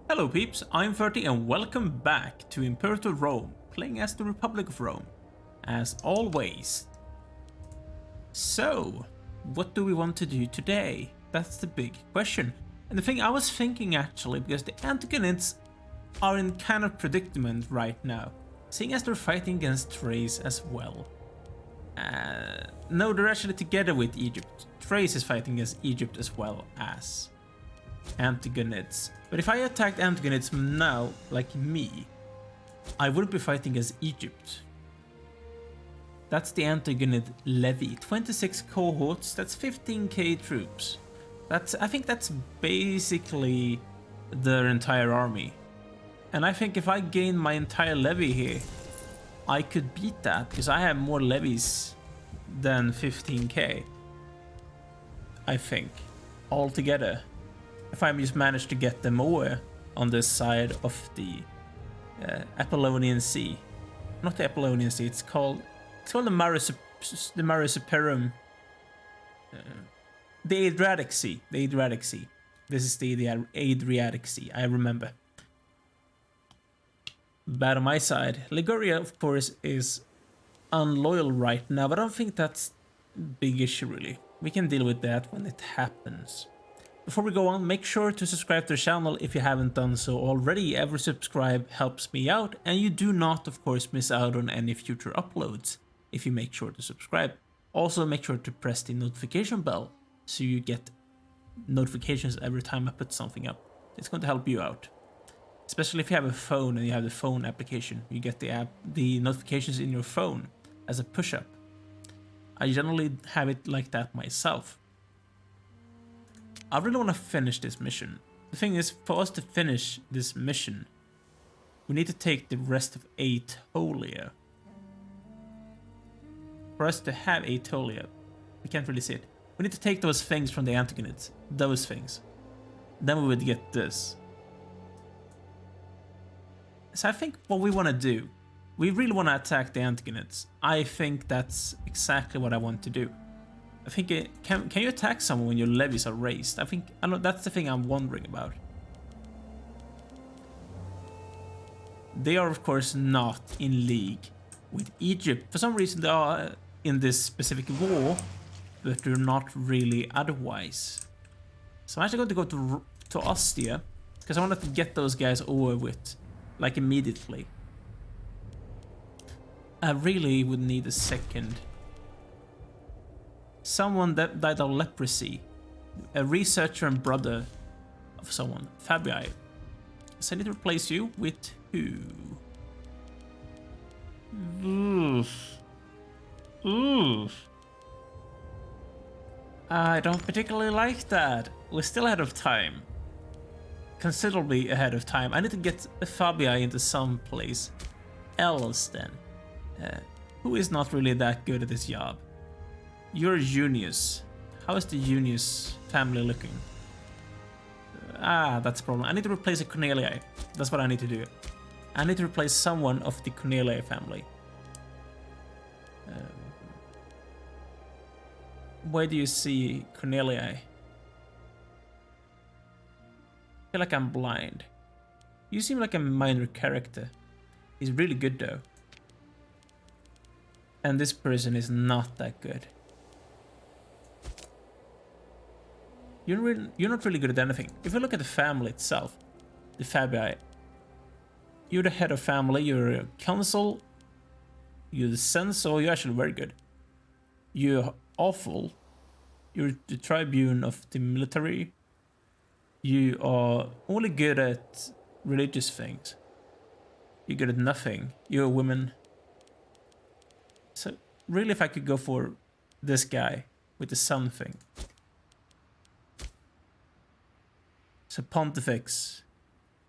Hello peeps, I'm 30 and welcome back to Imperator Rome, playing as the Republic of Rome, as always. So, what do we want to do today? That's the big question. And the thing I was thinking actually, because the Antigonids are in kind of predicament right now, seeing as they're fighting against Thrace as well. No, they're actually together with Egypt. Thrace is fighting against Egypt as well as Antigonids. But if I attacked Antigonids now, like me, I would be fighting as Egypt. That's the Antigonid levy. 26 cohorts, that's 15k troops. I think that's basically their entire army. And I think if I gain my entire levy here, I could beat that, because I have more levies than 15k. I think, altogether. If I just manage to get them over on this side of the Apollonian Sea. Not the Apollonian Sea, it's called the Marius the Adriatic Sea. The Adriatic Sea. This is the Adriatic Sea, I remember. Bad on my side. Liguria, of course, is unloyal right now, but I don't think that's a big issue, really. We can deal with that when it happens. Before we go on, make sure to subscribe to the channel if you haven't done so already. Every subscribe helps me out, and you do not, of course, miss out on any future uploads if you make sure to subscribe. Also, make sure to press the notification bell so you get notifications every time I put something up. It's going to help you out. Especially if you have a phone and you have the phone application, you get the notifications in your phone as a push-up. I generally have it like that myself. I really want to finish this mission. The thing is, for us to finish this mission, we need to take the rest of Aetolia. For us to have Aetolia, we can't really see it. We need to take those things from the Antigonids. Those things. Then we would get this. So I think what we want to do, we really want to attack the Antigonids. I think that's exactly what I want to do. I think can you attack someone when your levies are raised? I know that's the thing I'm wondering about. They are of course not in league with Egypt. For some reason they are in this specific war, but they're not really otherwise. So I'm actually going to go to Ostia, because I wanted to get those guys over with, like immediately. I really would need a second. Someone that died of leprosy. A researcher and brother of someone. Fabii. So I need to replace you with who? Oof. Oof. I don't particularly like that. We're still ahead of time. Considerably ahead of time. I need to get Fabii into some place else then. Who is not really that good at this job? You're Junius. How is the Junius family looking? That's a problem. I need to replace a Cornelii. That's what I need to do. I need to replace someone of the Cornelii family. Where do you see Cornelii? I feel like I'm blind. You seem like a minor character. He's really good though. And this person is not that good. You're not really good at anything. If you look at the family itself, the Fabii, you're the head of family, you're a consul, you're the censor, you're actually very good. You're awful. You're the tribune of the military. You are only good at religious things. You're good at nothing. You're a woman. So really if I could go for this guy with the sun thing. So Pontifex.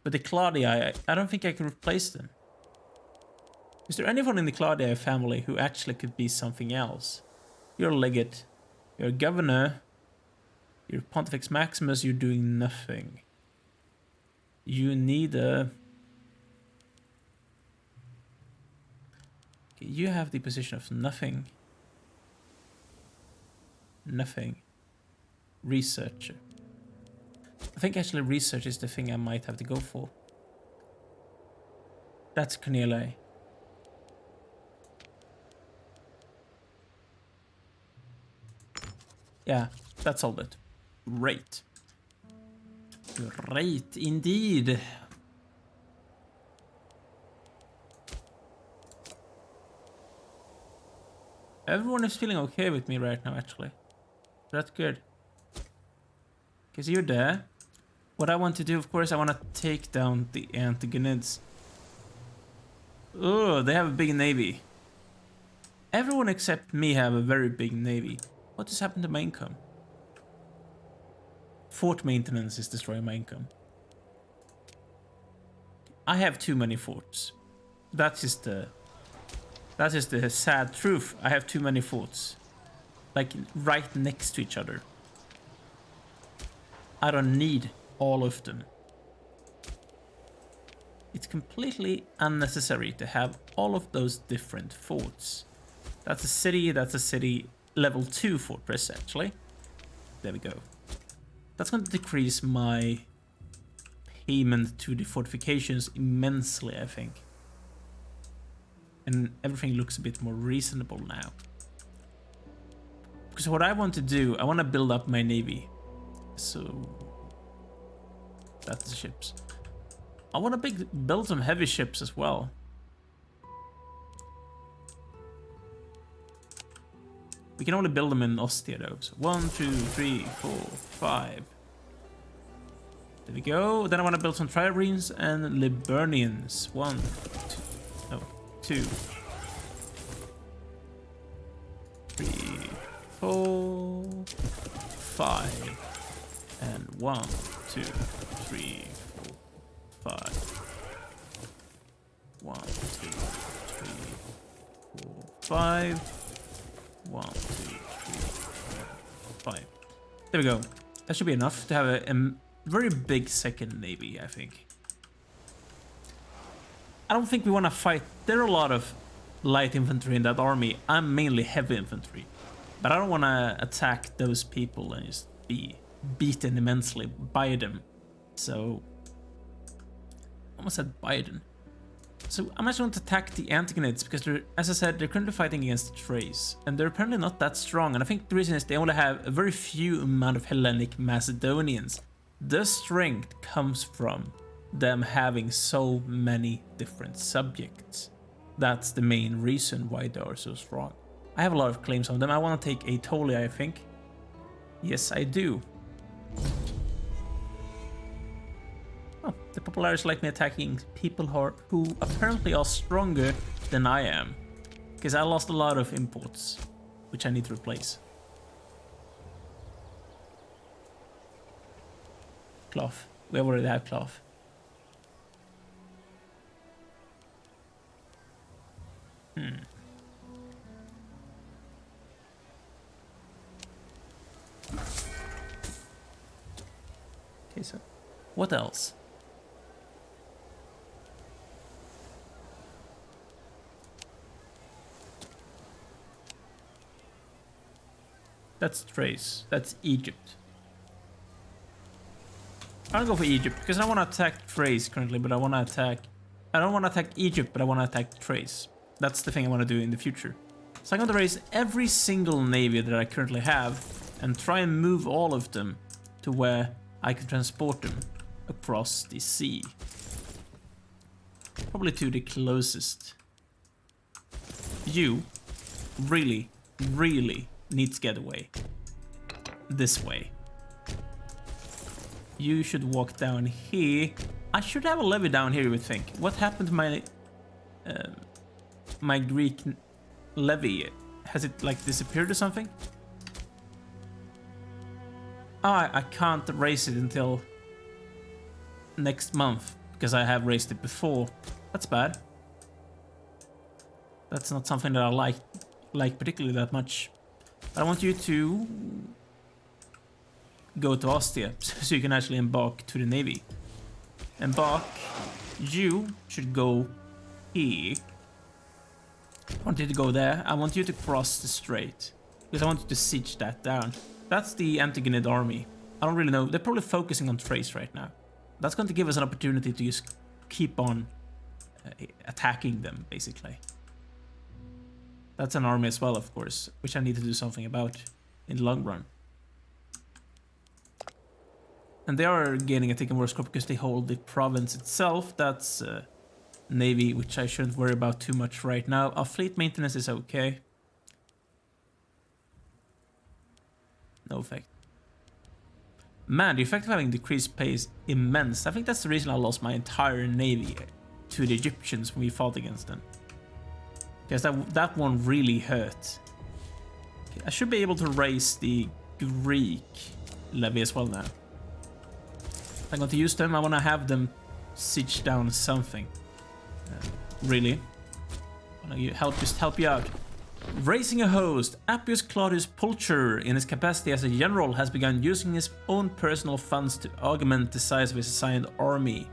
But the Claudii, I don't think I can replace them. Is there anyone in the Claudii family who actually could be something else? You're a legate. You're a governor. You're Pontifex Maximus, you're doing nothing. You need a... Okay, you have the position of nothing. Nothing. Researcher. I think actually research is the thing I might have to go for. That's Cornelia. Yeah, that solved it. Great. Great indeed. Everyone is feeling okay with me right now, actually. That's good. Because you're there. What I want to do, of course, I want to take down the Antigonids. Oh, they have a big navy. Everyone except me have a very big navy. What has happened to my income? Fort maintenance is destroying my income. I have too many forts. That is the sad truth. I have too many forts. Like right next to each other. I don't need all of them. It's completely unnecessary to have all of those different forts. That's a city level 2 fortress actually. There we go. That's going to decrease my payment to the fortifications immensely, I think. And everything looks a bit more reasonable now. Because what I want to do, I want to build up my navy. So that's the ships. I want to build some heavy ships as well. We can only build them in Ostia though. So 1, 2, 3, 4, 5. There we go. Then I want to build some triremes and Liburnians. 1, 2, 3, 4, 5. And 1, 2, 3, 4, 5. 1, 2, 3, 4, 5. 1, 2, 3, 4, 5. There we go. That should be enough to have a very big second navy, I think. I don't think we want to fight. There are a lot of light infantry in that army. I'm mainly heavy infantry. But I don't want to attack those people and just be beaten immensely by them. So, I almost said Biden. So I'm actually going to attack the Antigonids because they're, as I said, they're currently fighting against the Thrace. And they're apparently not that strong. And I think the reason is they only have a very few amount of Hellenic Macedonians. The strength comes from them having so many different subjects. That's the main reason why they are so strong. I have a lot of claims on them. I want to take Aetolia, I think. Yes, I do. Oh, the populares like me attacking people who apparently are stronger than I am. Because I lost a lot of imports, which I need to replace. Cloth. We already have cloth. Okay, so what else? That's Thrace. That's Egypt. I'll go for Egypt because I don't want to attack Thrace currently, but I want to attack. I don't want to attack Egypt, but I want to attack Thrace. That's the thing I want to do in the future. So I'm going to raise every single navy that I currently have and try and move all of them to where I can transport them across the sea. Probably to the closest. You really, really need to get away. This way. You should walk down here. I should have a levy down here, you would think. What happened to my my Greek levy? Has it like disappeared or something? Oh, I can't raise it until next month because I have raised it before. That's bad. That's not something that I like particularly that much. I want you to go to Ostia so you can actually embark to the navy. Embark. You should go here. I want you to go there. I want you to cross the strait because I want you to siege that down. That's the Antigonid army. I don't really know. They're probably focusing on Trace right now. That's going to give us an opportunity to just keep on attacking them, basically. That's an army as well, of course, which I need to do something about in the long run. And they are gaining a taken war score because they hold the province itself. That's navy, which I shouldn't worry about too much right now. Our fleet maintenance is okay. No effect. Man, the effect of having decreased pay is immense. I think that's the reason I lost my entire navy to the Egyptians when we fought against them. Because that one really hurt. Okay, I should be able to raise the Greek levy as well now. I'm going to use them. I want to have them siege down something. Really. I want to help you out. Raising a host. Appius Claudius Pulcher, in his capacity as a general, has begun using his own personal funds to augment the size of his assigned army.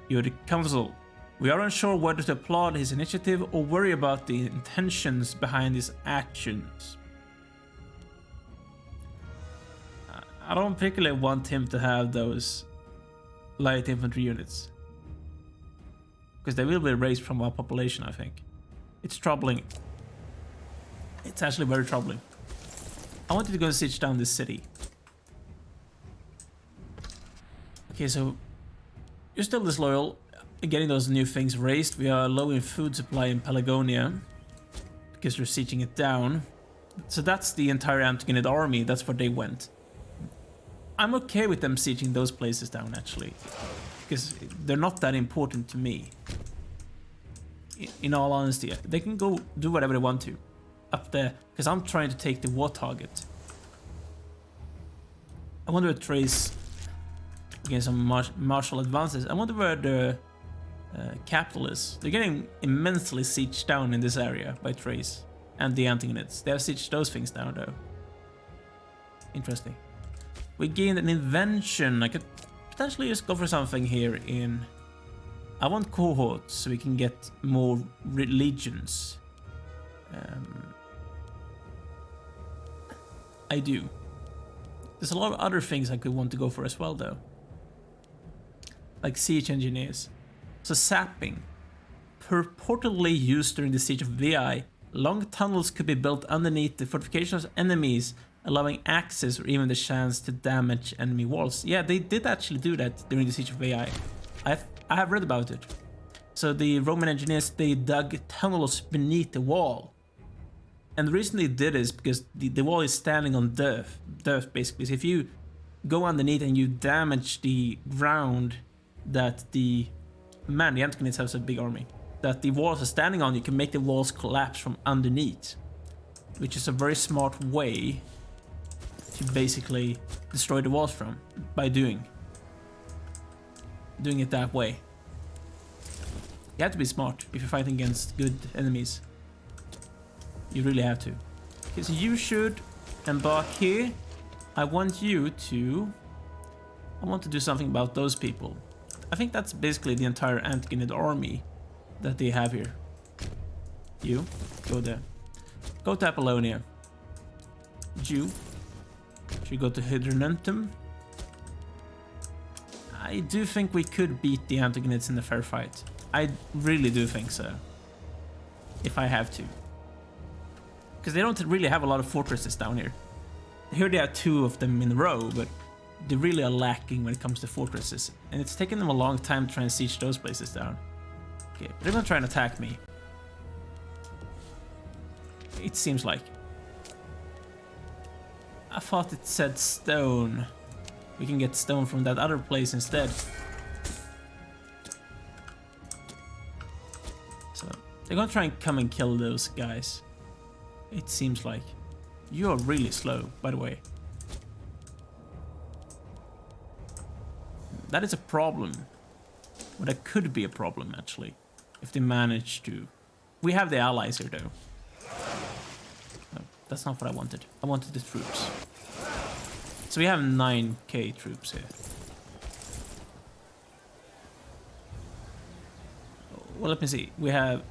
You're the council. We are unsure whether to applaud his initiative or worry about the intentions behind his actions. I don't particularly want him to have those light infantry units. Because they will be raised from our population, I think. It's troubling. It's actually very troubling. I wanted to go and siege down this city. Okay, so you're still disloyal. Getting those new things raised. We are low in food supply in Pelagonia because you're sieging it down. So that's the entire Antigonid army. That's where they went. I'm okay with them sieging those places down, actually, because they're not that important to me. In all honesty, they can go do whatever they want to up there, because I'm trying to take the war target. I wonder where Trace against some martial advances. I wonder where the capital is. They're getting immensely sieged down in this area by Trace and the Antigonids. They have sieged those things down, though. Interesting. We gained an invention. I could potentially just go for something here in... I want cohorts so we can get more legions. I do. There's a lot of other things I could want to go for as well, though. Like siege engineers. So sapping. Purportedly used during the siege of Veii, long tunnels could be built underneath the fortifications of enemies, allowing access or even the chance to damage enemy walls. Yeah, they did actually do that during the siege of Veii. I have read about it. So the Roman engineers, they dug tunnels beneath the wall. And the reason they did is because the wall is standing on dirt basically. So if you go underneath and you damage the ground that the Antigonids have a big army, that the walls are standing on, you can make the walls collapse from underneath, which is a very smart way to basically destroy the walls from, by doing it that way. You have to be smart if you're fighting against good enemies. You really have to. Okay, so you should embark here. I want to do something about those people. I think that's basically the entire Antigonid army that they have here. You, go there. Go to Apollonia. You should go to Hydranentum. I do think we could beat the Antigonids in a fair fight. I really do think so. If I have to. Because they don't really have a lot of fortresses down here. Here they have 2 of them in a row, but they really are lacking when it comes to fortresses. And it's taken them a long time to try and siege those places down. Okay, they're gonna try and attack me. It seems like. I thought it said stone. We can get stone from that other place instead. So, they're gonna try and come and kill those guys. It seems like. You are really slow, by the way. That is a problem. Well, that could be a problem, actually. If they manage to... We have the allies here, though. No, that's not what I wanted. I wanted the troops. So we have 9k troops here. Well, let me see. We have...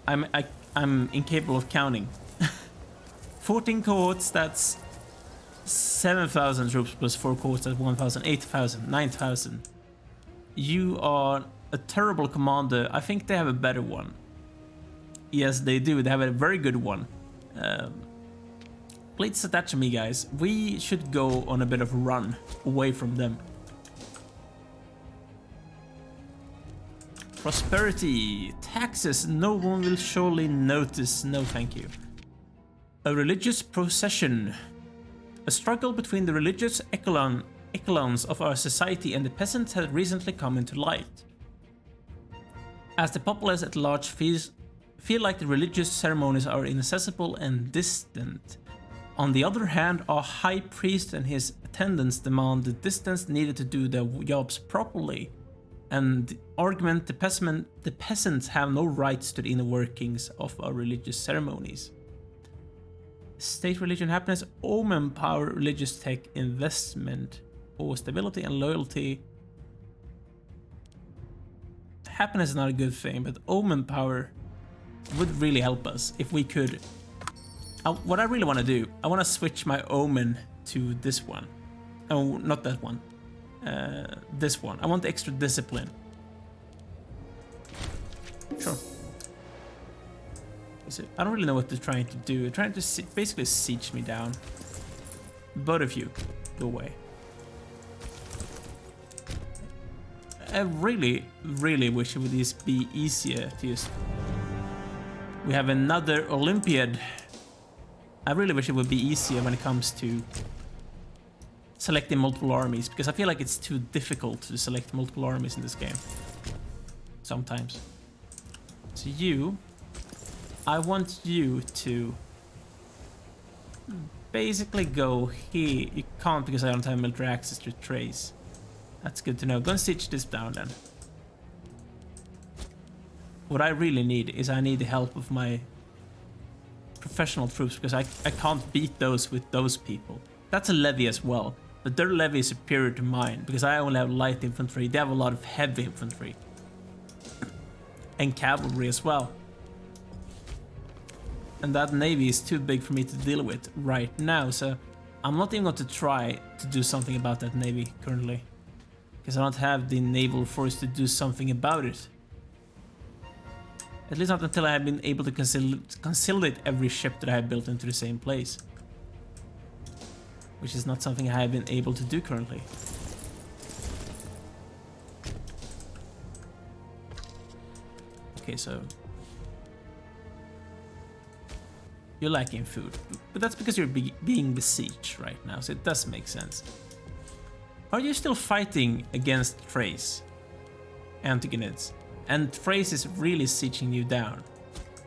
I'm incapable of counting. 14 cohorts, that's 7,000 troops plus 4 quarters at 1,000, 8,000, 9,000. You are a terrible commander. I think they have a better one. Yes, they do. They have a very good one. Please attach to me, guys. We should go on a bit of a run away from them. Prosperity. Taxes. No one will surely notice. No, thank you. A religious procession. A struggle between the religious echelons of our society and the peasants has recently come into light. As the populace at large feel like the religious ceremonies are inaccessible and distant. On the other hand, our high priest and his attendants demand the distance needed to do their jobs properly, and argument the peasants have no rights to the inner workings of our religious ceremonies. State, religion, happiness, omen, power, religious tech, investment, or stability and loyalty. Happiness is not a good thing, but omen power would really help us if we could. What I really want to do, I want to switch my omen to this one. Oh, not that one. This one. I want the extra discipline. Sure. I don't really know what they're trying to do. They're trying to basically siege me down. Both of you, go away. I really, really wish it would just be easier to just... We have another Olympiad. I really wish it would be easier when it comes to selecting multiple armies, because I feel like it's too difficult to select multiple armies in this game. Sometimes. So you... I want you to basically go here. You can't because I don't have military access to trace. That's good to know. Gonna stitch this down then. What I really need is I need the help of my professional troops, because I can't beat those with those people. That's a levy as well, but their levy is superior to mine because I only have light infantry. They have a lot of heavy infantry and cavalry as well. And that navy is too big for me to deal with right now, so I'm not even going to try to do something about that navy currently, because I don't have the naval force to do something about it. At least not until I have been able to consolidate every ship that I have built into the same place, which is not something I have been able to do currently. Okay, so you're lacking food, but that's because you're being besieged right now, so it does make sense. Are you still fighting against Thrace, Antigonids? And Thrace is really sieging you down.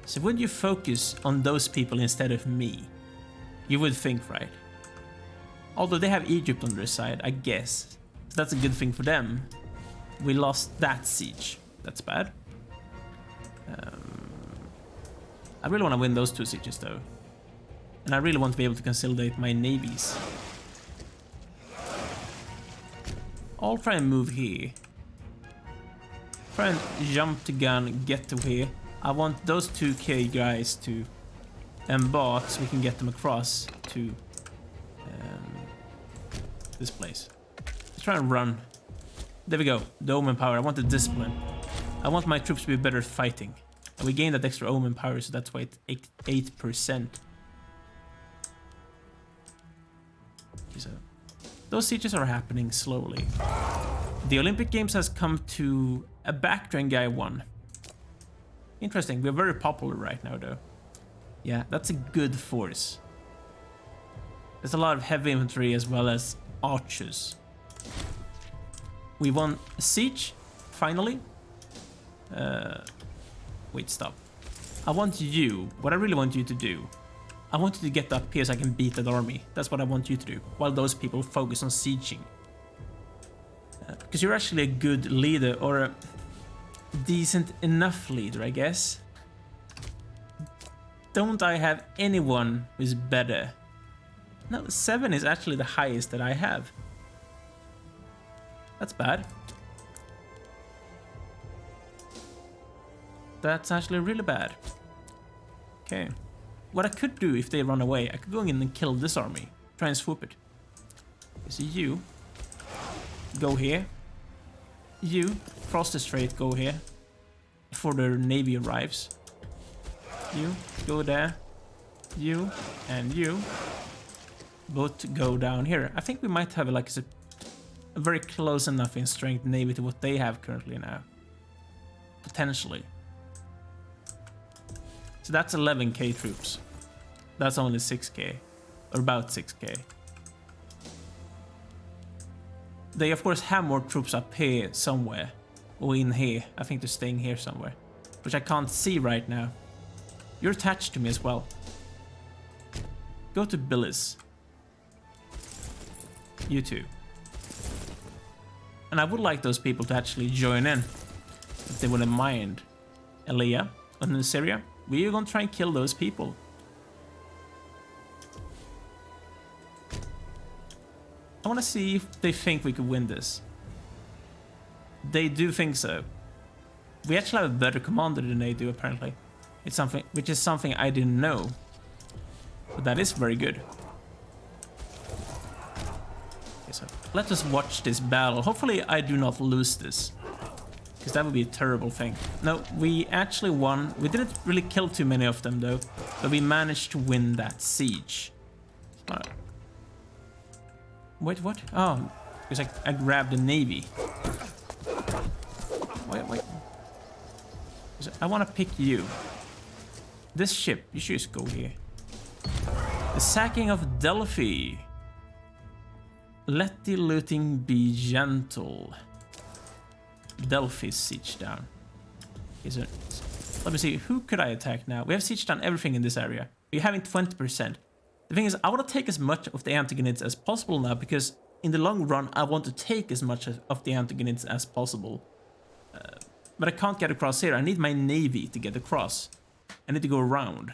So would you focus on those people instead of me? You would think, right? Although they have Egypt on their side, I guess. So that's a good thing for them. We lost that siege. That's bad. I really want to win those two sieges though. And I really want to be able to consolidate my navies. I'll try and move here. Try and jump the gun, get to here. I want those 2k guys to embark so we can get them across to this place. Let's try and run. There we go. The omen power. I want the discipline. I want my troops to be better at fighting. And we gained that extra omen power, so that's why it's 8%. So those sieges are happening slowly. The Olympic Games has come to a Bactrian guy won. Interesting. We're very popular right now, though. Yeah, that's a good force. There's a lot of heavy infantry as well as archers. We won a siege, finally. Wait, stop. I want you, what I really want you to do, I want you to get up here so I can beat that army. That's what I want you to do, while those people focus on sieging. Because you're actually a good leader, or a decent enough leader, I guess. Don't I have anyone who's better? No, 7 is actually the highest that I have. That's bad. That's actually really bad. Okay. What I could do if they run away, I could go in and kill this army. Try and swoop it. So you go here. You cross the strait, go here. Before the navy arrives. You go there. You and you both go down here. I think we might have like a very close enough in strength navy to what they have currently now. Potentially. So that's 11k troops. That's only 6k. Or about 6k. They of course have more troops up here somewhere. Or in here. I think they're staying here somewhere. Which I can't see right now. You're attached to me as well. Go to Billis. You too. And I would like those people to actually join in. If they wouldn't mind. Elia and Syria. We're gonna try and kill those people. I wanna see if they think we could win this. They do think so. We actually have a better commander than they do apparently. It's something which is something I didn't know. But that is very good. Okay, so let us watch this battle. Hopefully I do not lose this. Because that would be a terrible thing. No, we actually won. We didn't really kill too many of them though. But we managed to win that siege. Wait, what? Oh, because I grabbed the navy. Wait. I want to pick you. This ship, you should just go here. The sacking of Delphi. Let the looting be gentle. Delphi siege down. Okay, so let me see, who could I attack now? We have siege down everything in this area. We're having 20%. The thing is, I want to take as much of the Antigonids as possible now, because in the long run, I want to take as much of the Antigonids as possible. But I can't get across here. I need my navy to get across. I need to go around.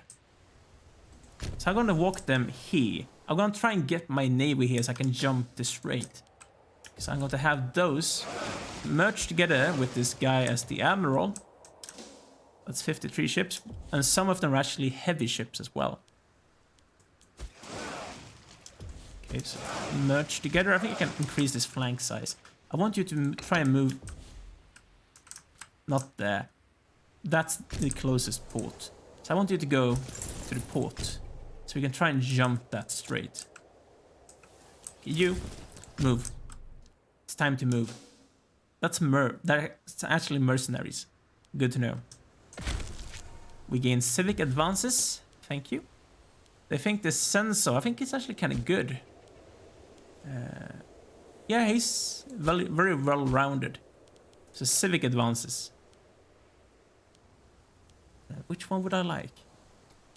So I'm going to walk them here. I'm going to try and get my navy here so I can jump the strait. So I'm going to have those merge together with this guy as the admiral. That's 53 ships. And some of them are actually heavy ships as well. Okay, so merge together. I think I can increase this flank size. I want you to try and move. Not there. That's the closest port. So I want you to go to the port. So we can try and jump that strait. You move. It's time to move. That's actually mercenaries. Good to know. We gain civic advances. Thank you. They think the Senso, I think it's actually kind of good. Yeah, he's very well rounded. So civic advances. Which one would I like?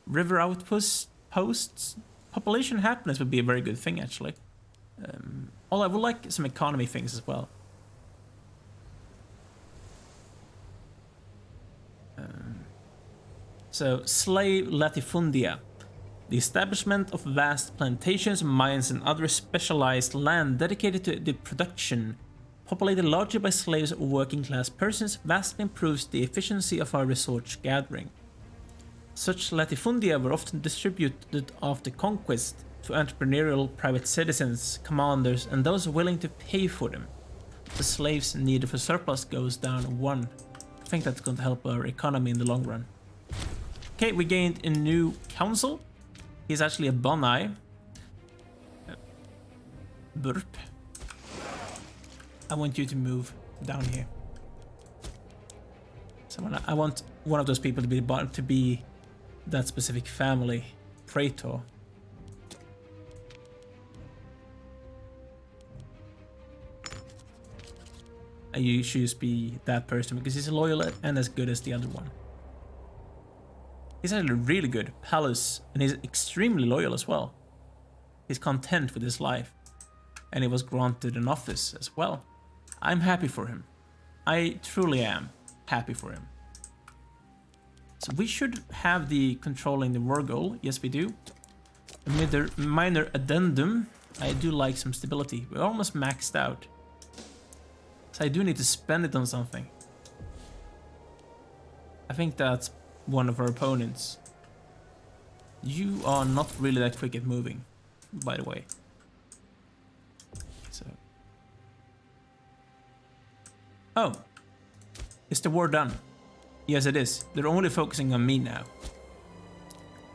River outposts, population happiness would be a very good thing actually. I would like some economy things as well. So slave latifundia. The establishment of vast plantations, mines and other specialized land dedicated to the production, populated largely by slaves or working class persons, vastly improves the efficiency of our resource gathering. Such latifundia were often distributed after conquest to entrepreneurial private citizens, commanders, and those willing to pay for them. The slaves needed for surplus goes down 1. I think that's going to help our economy in the long run. Okay, we gained a new council. He's actually a Bonai. Burp. I want you to move down here. So I want one of those people to be that specific family. Praetor. And you should just be that person because he's loyal and as good as the other one. He's actually really good. Pallas, and he's extremely loyal as well. He's content with his life. And he was granted an office as well. I'm happy for him. I truly am happy for him. So we should have the controlling the war goal. Yes, we do. A minor addendum. I do like some stability. We're almost maxed out. So I do need to spend it on something. I think that's one of our opponents. You are not really that quick at moving, by the way. Oh. Is the war done? Yes, it is. They're only focusing on me now.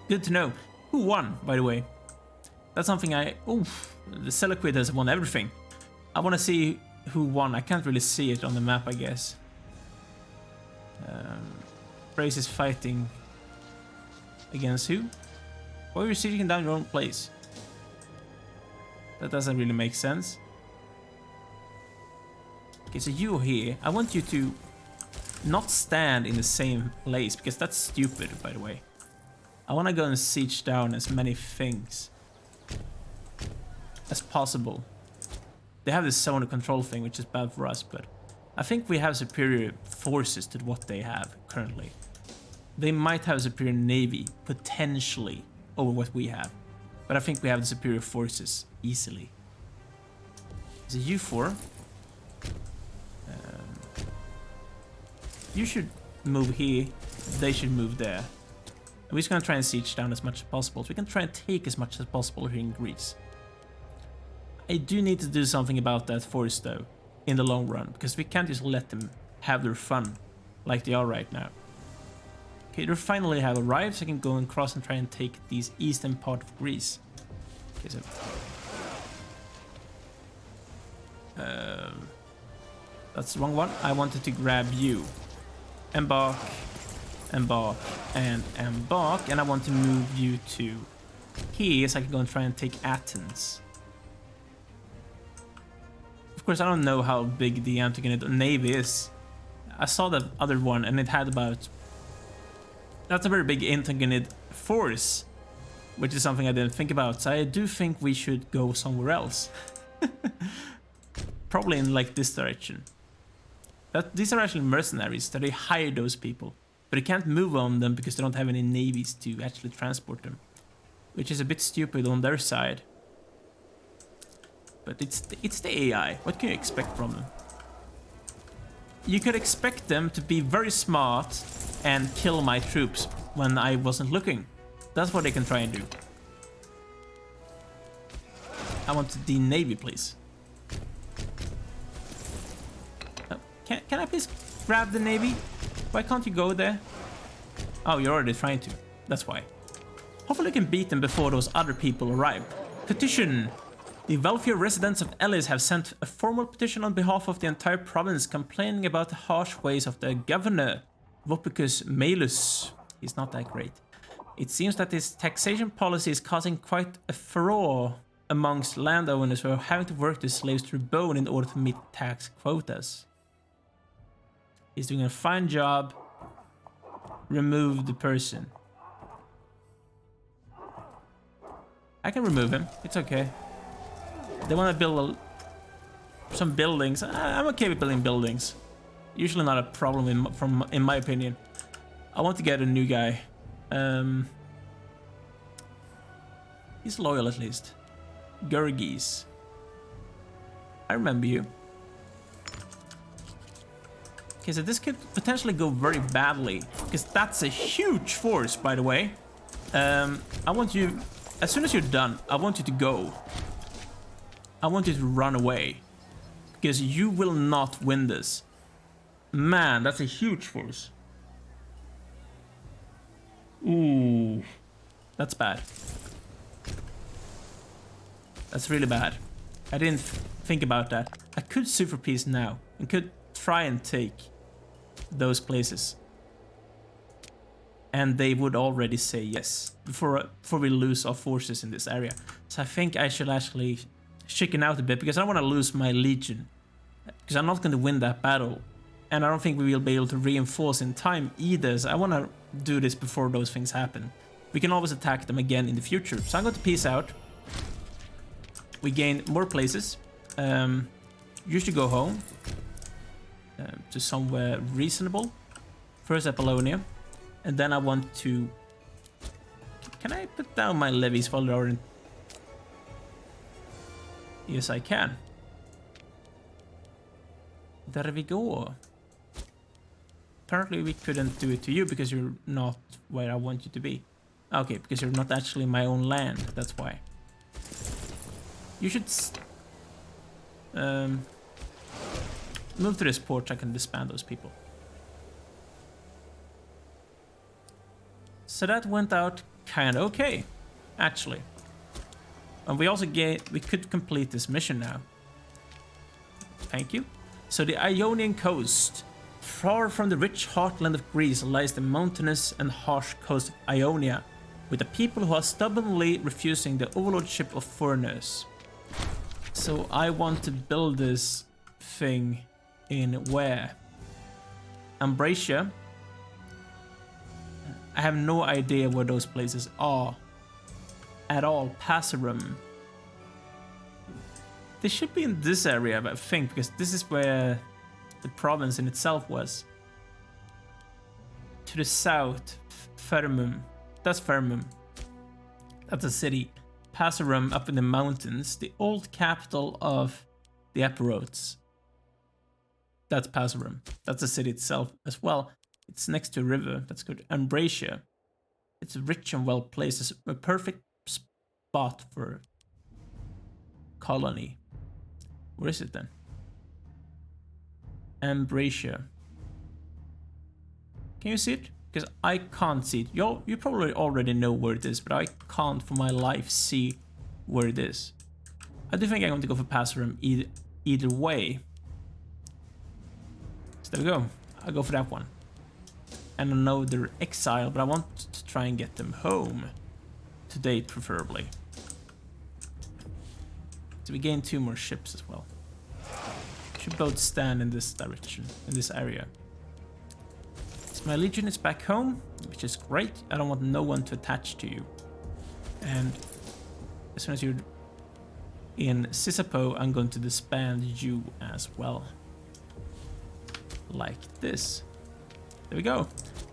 Good to know. Who won, by the way? That's something I... Oof. The Seliquid has won everything. I want to see who won. I can't really see it on the map, I guess. Brace is fighting against who? Why are you sitting down your own place? That doesn't really make sense. Okay, so you here. I want you to not stand in the same place, because that's stupid, by the way. I want to go and siege down as many things as possible. They have this zone control thing, which is bad for us, but I think we have superior forces to what they have currently. They might have a superior navy, potentially, over what we have. But I think we have the superior forces easily. It's a U4. You should move here. They should move there. We're just gonna try and siege down as much as possible. So we can try and take as much as possible here in Greece. I do need to do something about that force though, in the long run, because we can't just let them have their fun like they are right now. Okay, they finally have arrived, so I can go and cross and try and take these eastern part of Greece. Okay, so... that's the wrong one. I wanted to grab you. Embark, embark, and embark. And I want to move you to here, so I can go and try and take Athens. Of course, I don't know how big the Antigonid navy is. I saw that other one, and it had about... That's a very big Antigonid force, which is something I didn't think about. So I do think we should go somewhere else. Probably in like this direction. These are actually mercenaries, that they hire those people. But they can't move on them because they don't have any navies to actually transport them. Which is a bit stupid on their side. But it's the AI. What can you expect from them? You could expect them to be very smart and kill my troops when I wasn't looking. That's what they can try and do. I want the navy, please. Can I please grab the navy? Why can't you go there? Oh, you're already trying to. That's why. Hopefully I can beat them before those other people arrive. Petition! The wealthier residents of Elis have sent a formal petition on behalf of the entire province complaining about the harsh ways of the governor, Vopicus Malus. He's not that great. It seems that his taxation policy is causing quite a furore amongst landowners who are having to work their slaves to the bone in order to meet tax quotas. He's doing a fine job. Remove the person. I can remove him. It's okay. They want to build some buildings. I'm okay with building buildings. Usually not a problem in my opinion. I want to get a new guy. He's loyal at least. Gurgis. I remember you. Okay, so this could potentially go very badly, because that's a huge force, by the way. I want you, as soon as you're done, I want you to go. I want you to run away, because you will not win this. Man, that's a huge force. Ooh, that's bad. That's really bad. I didn't think about that. I could sue for peace now, and could try and take those places, and they would already say yes before we lose our forces in this area. So I think I should actually chicken out a bit, because I don't want to lose my legion, because I'm not going to win that battle, and I don't think we will be able to reinforce in time either. So I want to do this before those things happen. We can always attack them again in the future. So I'm going to peace out. We gain more places. You should go home. To somewhere reasonable. First Apollonia, and then I want to... Can I put down my levies while they're in? Yes, I can. There we go. Apparently we couldn't do it to you because you're not where I want you to be. Okay, because you're not actually my own land, that's why. You should... move to this port so I can disband those people. So that went out kinda okay, actually. And we also we could complete this mission now. Thank you. So the Ionian coast. Far from the rich heartland of Greece lies the mountainous and harsh coast of Ionia, with the people who are stubbornly refusing the overlordship of foreigners. So I want to build this thing in where? Ambracia. I have no idea where those places are at all. Passerum. They should be in this area, I think, because this is where the province in itself was. To the south, Fermum. That's Fermum. That's a city. Passerum up in the mountains, the old capital of the Epirotes. That's Passerum. That's the city itself as well. It's next to a river. That's good. Ambracia. It's rich and well placed. It's a perfect spot for colony. Where is it then? Ambracia. Can you see it? Because I can't see it. You probably already know where it is, but I can't for my life see where it is. I do think I'm going to go for Passerum either way. So there we go. I'll go for that one. And I know they're exiled, but I want to try and get them home. Today, preferably. So we gain 2 more ships as well. Should both stand in this direction, in this area. So my legion is back home, which is great. I don't want no one to attach to you. And as soon as you're in Sisapo, I'm going to disband you as well. Like this. There we go.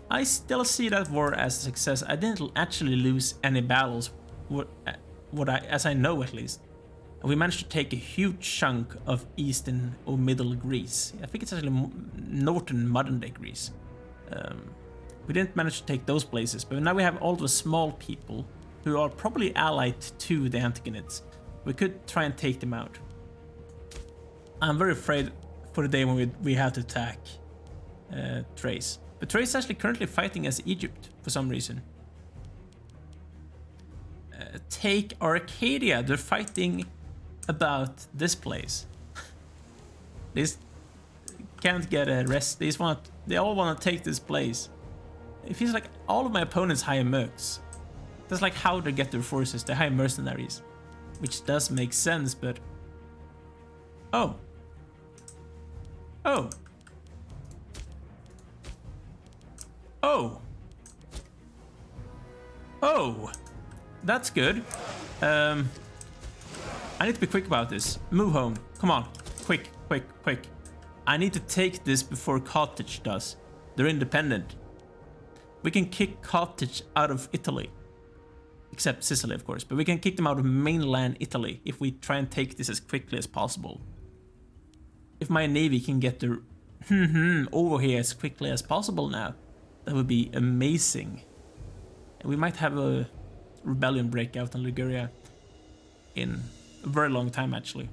I still see that war as a success. I didn't actually lose any battles, as I know at least. We managed to take a huge chunk of eastern or middle Greece. I think it's actually northern modern day Greece. We didn't manage to take those places, but now we have all the small people who are probably allied to the Antigonids. We could try and take them out. I'm very afraid for the day when we have to attack Thrace. But Thrace is actually currently fighting as Egypt for some reason. Take Arcadia. They're fighting about this place. They can't get a rest. They all want to take this place. It feels like all of my opponents hire mercs. That's like how they get their forces. They hire mercenaries, which does make sense. But oh, oh, oh, oh, that's good. I need to be quick about this. Move home. Come on. Quick, quick, quick. I need to take this before Carthage does. They're independent. We can kick Carthage out of Italy. Except Sicily, of course. But we can kick them out of mainland Italy if we try and take this as quickly as possible. If my navy can get their over here as quickly as possible now, that would be amazing. And we might have a rebellion breakout in Liguria in a very long time, actually.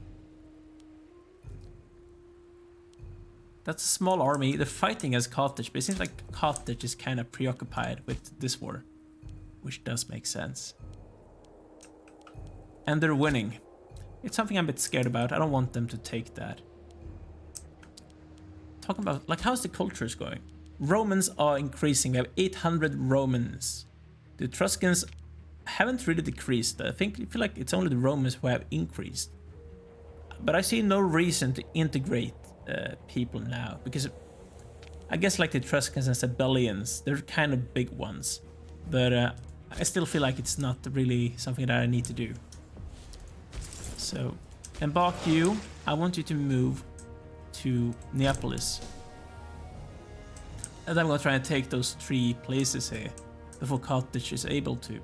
That's a small army. They're fighting as Carthage, but it seems like Carthage is kind of preoccupied with this war, which does make sense. And they're winning. It's something I'm a bit scared about. I don't want them to take that. Talking about, like, how's the cultures going? Romans are increasing. We have 800 Romans. The Etruscans haven't really decreased. I feel like it's only the Romans who have increased. But I see no reason to integrate people now, because I guess like the Etruscans and Sabellians, they're kind of big ones. But I still feel like it's not really something that I need to do. So, embark you. I want you to move to Neapolis. And I'm gonna try and take those 3 places here before Carthage is able to.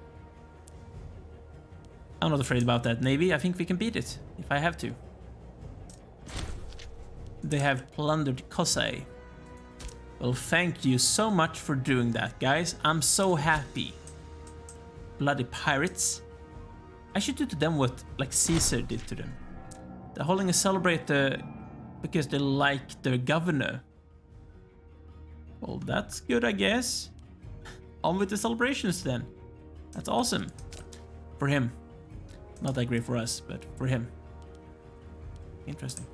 I'm not afraid about that navy. I think we can beat it if I have to. They have plundered Kosei. Well, thank you so much for doing that, guys. I'm so happy. Bloody pirates. I should do to them what like Caesar did to them. They're holding a celebrate the because they like their governor. Well, that's good, I guess. On with the celebrations then. That's awesome. For him. Not that great for us, but for him. Interesting.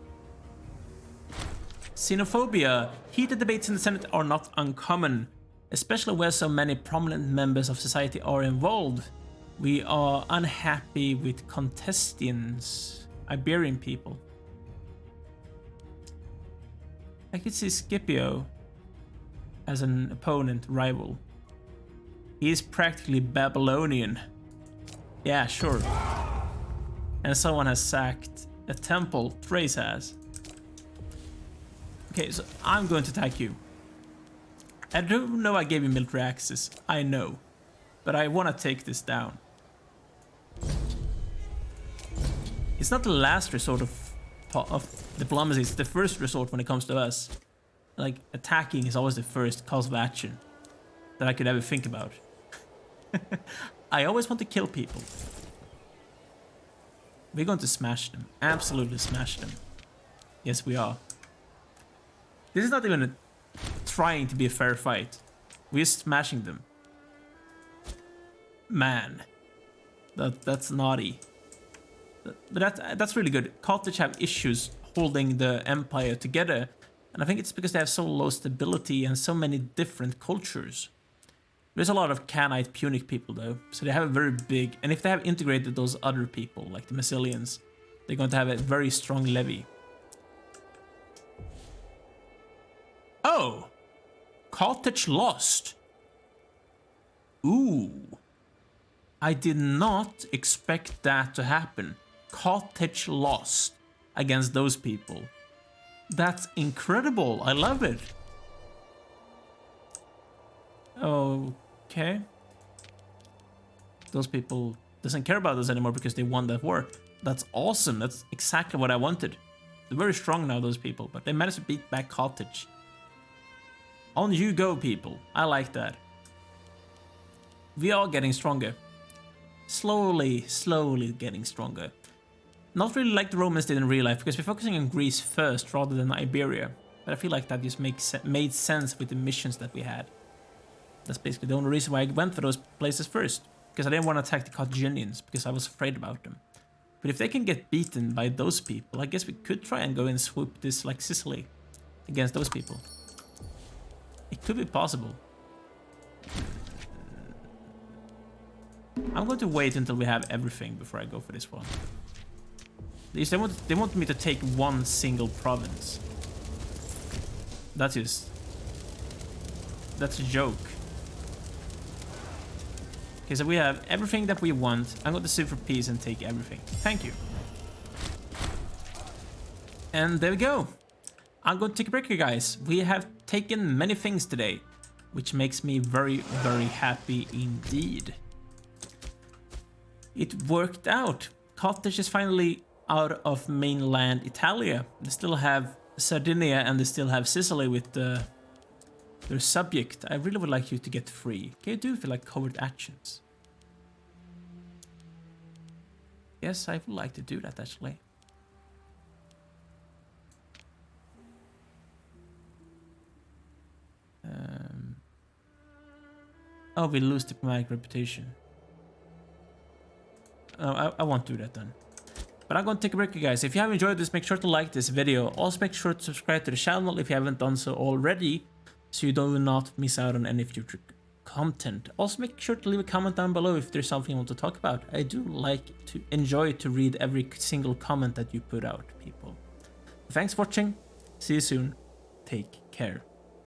Xenophobia. Heated debates in the Senate are not uncommon, especially where so many prominent members of society are involved. We are unhappy with contestants, Iberian people. I could see Scipio as an opponent, rival. He is practically Babylonian. Yeah, sure. And someone has sacked a temple, Thrace has. Okay, so I'm going to attack you. I don't know I gave you military access, I know. But I want to take this down. It's not the last resort of diplomacy, it's the first resort when it comes to us. Like, attacking is always the first cause of action that I could ever think about. I always want to kill people. We're going to smash them. Absolutely smash them. Yes, we are. This is not even trying to be a fair fight. We're smashing them. Man. That's naughty. But that's really good. Carthage have issues holding the empire together. And I think it's because they have so low stability and so many different cultures. There's a lot of Canite Punic people though, so they have a very big, and if they have integrated those other people, like the Massilians, they're going to have a very strong levy. Oh! Carthage lost. Ooh. I did not expect that to happen. Carthage lost against those people. That's incredible. I love it. Okay. Those people doesn't care about us anymore because they won that war. That's awesome. That's exactly what I wanted. They're very strong now, those people, but they managed to beat back Carthage. On you go, people. I like that. We are getting stronger. Slowly getting stronger. Not really like the Romans did in real life, because we're focusing on Greece first rather than Iberia. But I feel like that just made sense with the missions that we had. That's basically the only reason why I went for those places first. Because I didn't want to attack the Carthaginians, because I was afraid about them. But if they can get beaten by those people, I guess we could try and go and swoop this like Sicily against those people. It could be possible. I'm going to wait until we have everything before I go for this one. They want me to take one single province. That's a joke. Okay, so we have everything that we want. I'm going to sue for peace and take everything. Thank you. And there we go. I'm going to take a break here, guys. We have taken many things today, which makes me very, very happy indeed. It worked out. Carthage is finally out of mainland Italia. They still have Sardinia and they still have Sicily with their subject. I really would like you to get free. Can you do for like covert actions? Yes, I would like to do that actually. Oh, we lose diplomatic reputation. Oh, I won't do that then. But I'm going to take a break, you guys. If you have enjoyed this, make sure to like this video. Also, make sure to subscribe to the channel if you haven't done so already, so you do not miss out on any future content. Also, make sure to leave a comment down below if there's something you want to talk about. I do enjoy to read every single comment that you put out, people. Thanks for watching. See you soon. Take care.